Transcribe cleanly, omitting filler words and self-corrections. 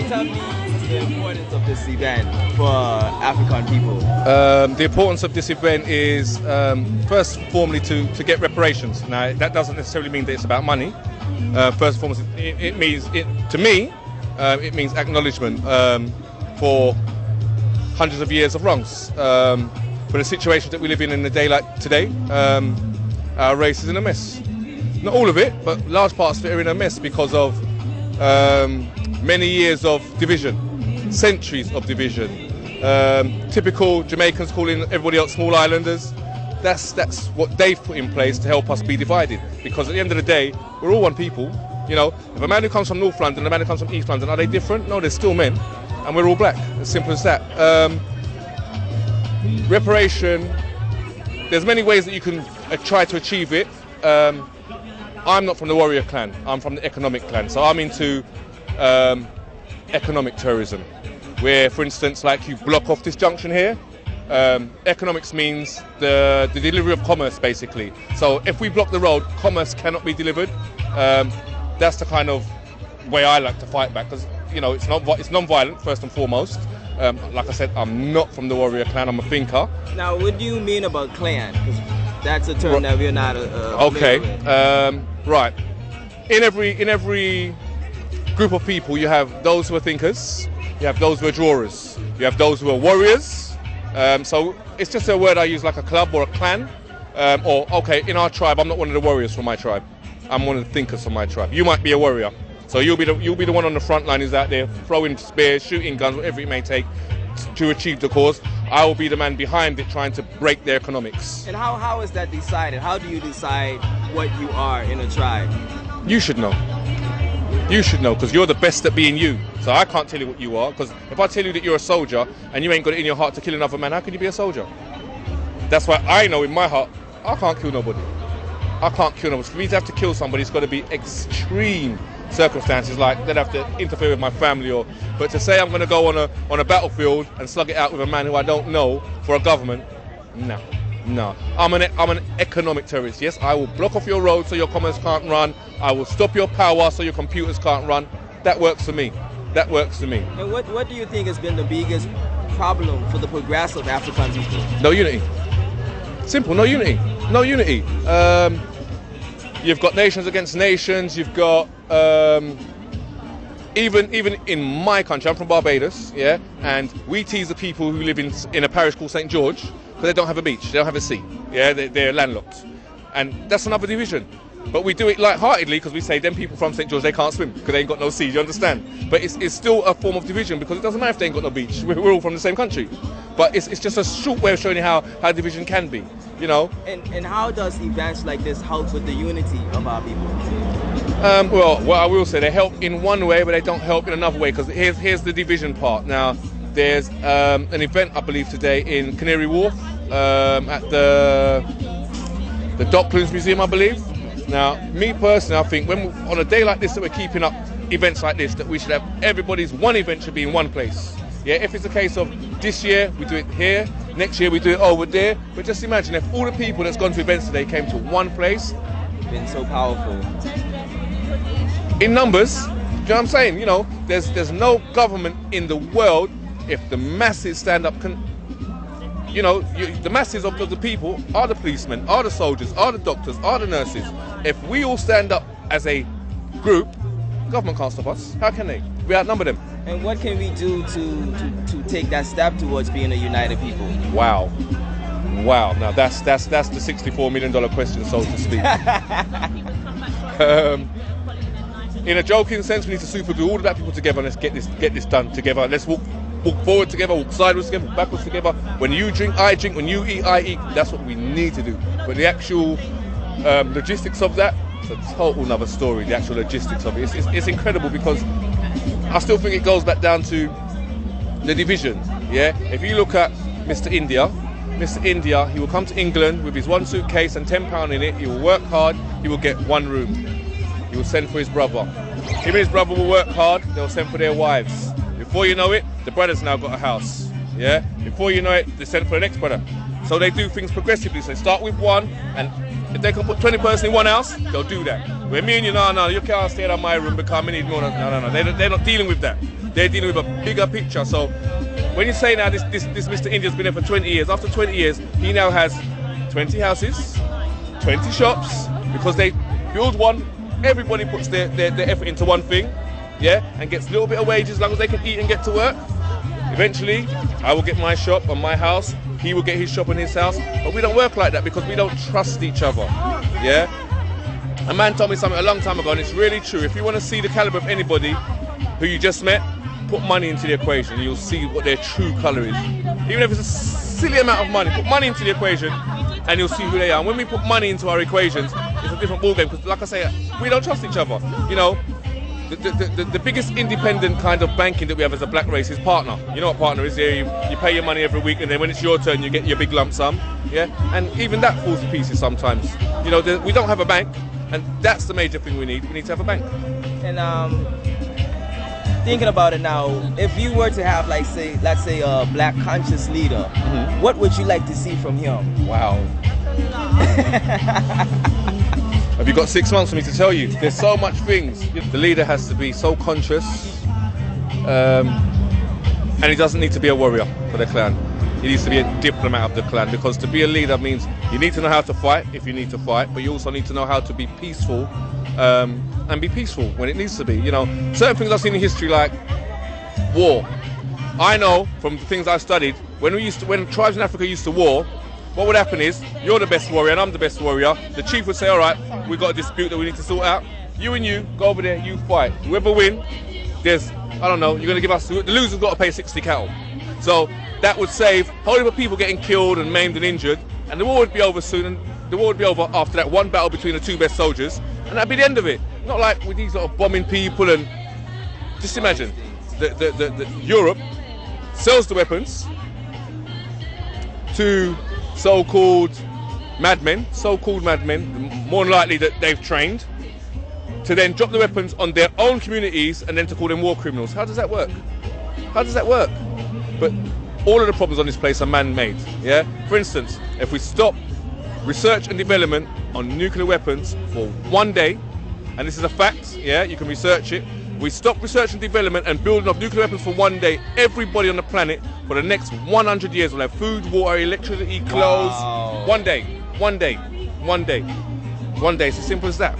tell me the importance of this event for African people? The importance of this event is first formally to get reparations. Now that doesn't necessarily mean that it's about money. First and foremost, it means to me it means acknowledgement for hundreds of years of wrongs, for the situation that we live in the day like today. Our race is in a mess. Not all of it, but large parts of it are in a mess because of many years of division, centuries of division. Typical Jamaicans calling everybody else small islanders. That's what they've put in place to help us be divided. Because at the end of the day, we're all one people. You know, if a man who comes from North London and a man who comes from East London, are they different? No, they're still men, and we're all black. As simple as that. Reparation. There's many ways that you can try to achieve it. I'm not from the warrior clan. I'm from the economic clan. So I'm into economic tourism, where, for instance, like you block off this junction here. Economics means the delivery of commerce, basically. So if we block the road, commerce cannot be delivered. That's the kind of way I like to fight back, because you know it's non-violent first and foremost. Like I said, I'm not from the warrior clan. I'm a thinker. Now, what do you mean about clan? Because that's a term that we're not. Okay, right. In every group of people, you have those who are thinkers, you have those who are drawers, you have those who are warriors. So it's just a word I use like a club or a clan. Or okay, in our tribe, I'm not one of the warriors from my tribe. I'm one of the thinkers from my tribe. You might be a warrior, so you'll be the one on the front line who's out there throwing spears, shooting guns, whatever it may take to achieve the cause. I will be the man behind it, trying to break their economics. And how is that decided? How do you decide what you are in a tribe? You should know. You should know, because you're the best at being you. So I can't tell you what you are, because if I tell you that you're a soldier and you ain't got it in your heart to kill another man, how can you be a soldier? That's why I know in my heart, I can't kill nobody. I can't kill nobody. For me to have to kill somebody, it's got to be extreme circumstances, like they'd have to interfere with my family, but to say I'm going to go on a battlefield and slug it out with a man who I don't know for a government, no. I'm an economic terrorist. Yes, I will block off your road so your commerce can't run. I will stop your power so your computers can't run. That works for me. That works for me. And what do you think has been the biggest problem for the progressive African people? No unity. Simple. No unity. No unity. You've got nations against nations. You've got even in my country. I'm from Barbados, yeah, and we tease the people who live in a parish called St George because they don't have a beach, they don't have a sea, yeah, they're landlocked, and that's another division. But we do it light-heartedly because we say them people from St George, they can't swim because they ain't got no sea. You understand? But it's still a form of division, because it doesn't matter if they ain't got no beach. We're all from the same country. But it's just a short way of showing you how division can be, you know. And how does events like this help with the unity of our people? Well, what I will say, they help in one way, but they don't help in another way, because here's the division part. Now, there's an event, I believe, today in Canary Wharf at the Docklands Museum, I believe. Now, me personally, I think on a day like this that we're keeping up events like this, that we should have everybody's one event should be in one place. Yeah, if it's a case of this year we do it here, next year we do it over there. But just imagine if all the people that's gone to events today came to one place. Been so powerful. In numbers, do you know what I'm saying? You know, there's no government in the world, if the masses stand up, the masses of the people are the policemen, are the soldiers, are the doctors, are the nurses. If we all stand up as a group, government can't stop us. How can they? We outnumber them. And what can we do to take that step towards being a united people? Wow. Now that's the $64 million question, so to speak. In a joking sense, we need to super glue all the black people together and let's get this done together. Let's walk forward together, walk sideways together, walk backwards together. When you drink, I drink. When you eat, I eat. That's what we need to do. But the actual logistics of that, it's a total another story. The actual logistics of it, it's incredible, because I still think it goes back down to the division. Yeah, if you look at Mr. India, he will come to England with his one suitcase and £10 in it. He will work hard. He will get one room. He will send for his brother. Him and his brother will work hard. They'll send for their wives. Before you know it, the brother's now got a house. Yeah. Before you know it, they send for the next brother. So they do things progressively. So they start with one, and if they can put 20 persons in one house, they'll do that. Where me and you, no, you can't stay in my room because I need more. No. They're not dealing with that. They're dealing with a bigger picture. So when you say now this Mr. India's been there for 20 years, after 20 years, he now has 20 houses, 20 shops, because they build one, everybody puts their effort into one thing, yeah, and gets a little bit of wages as long as they can eat and get to work. Eventually, I will get my shop and my house, he will get his shop and his house, but we don't work like that because we don't trust each other, yeah? A man told me something a long time ago, and it's really true. If you want to see the caliber of anybody who you just met, put money into the equation and you'll see what their true colour is. Even if it's a silly amount of money, put money into the equation and you'll see who they are. And when we put money into our equations, it's a different ballgame, because like I say, we don't trust each other. You know, the biggest independent kind of banking that we have as a black race is partner. You know what partner is? Yeah, you pay your money every week, and then when it's your turn, you get your big lump sum. Yeah, and even that falls to pieces sometimes. You know, we don't have a bank, and that's the major thing we need. We need to have a bank. And thinking about it now, if you were to have, like, let's say a black conscious leader, what would you like to see from him? Wow. Have you got 6 months for me to tell you? There's so much things. The leader has to be so conscious, and he doesn't need to be a warrior for the clan. He needs to be a diplomat of the clan, because to be a leader means you need to know how to fight if you need to fight, but you also need to know how to be peaceful, and be peaceful when it needs to be. You know, certain things I've seen in history, like war. I know from the things I've studied, when tribes in Africa used to war, what would happen is, you're the best warrior and I'm the best warrior. The chief would say, all right, we've got a dispute that we need to sort out. You and you, go over there, you fight. Whoever win, there's, I don't know, you're going to give us, the loser's got to pay 60 cattle. So that would save a whole heap of people getting killed and maimed and injured, and the war would be over soon, and the war would be over after that one battle between the two best soldiers, and that'd be the end of it. Not like with these sort of bombing people, and just imagine, the Europe sells the weapons to so-called madmen, more than likely that they've trained, to then drop the weapons on their own communities and then to call them war criminals. How does that work? How does that work? But all of the problems on this place are man-made, yeah? For instance, if we stop research and development on nuclear weapons for one day, and this is a fact, yeah, you can research it, we stop research and development and building of nuclear weapons for one day, everybody on the planet for the next 100 years will have food, water, electricity, clothes. Wow. One day. It's as simple as that.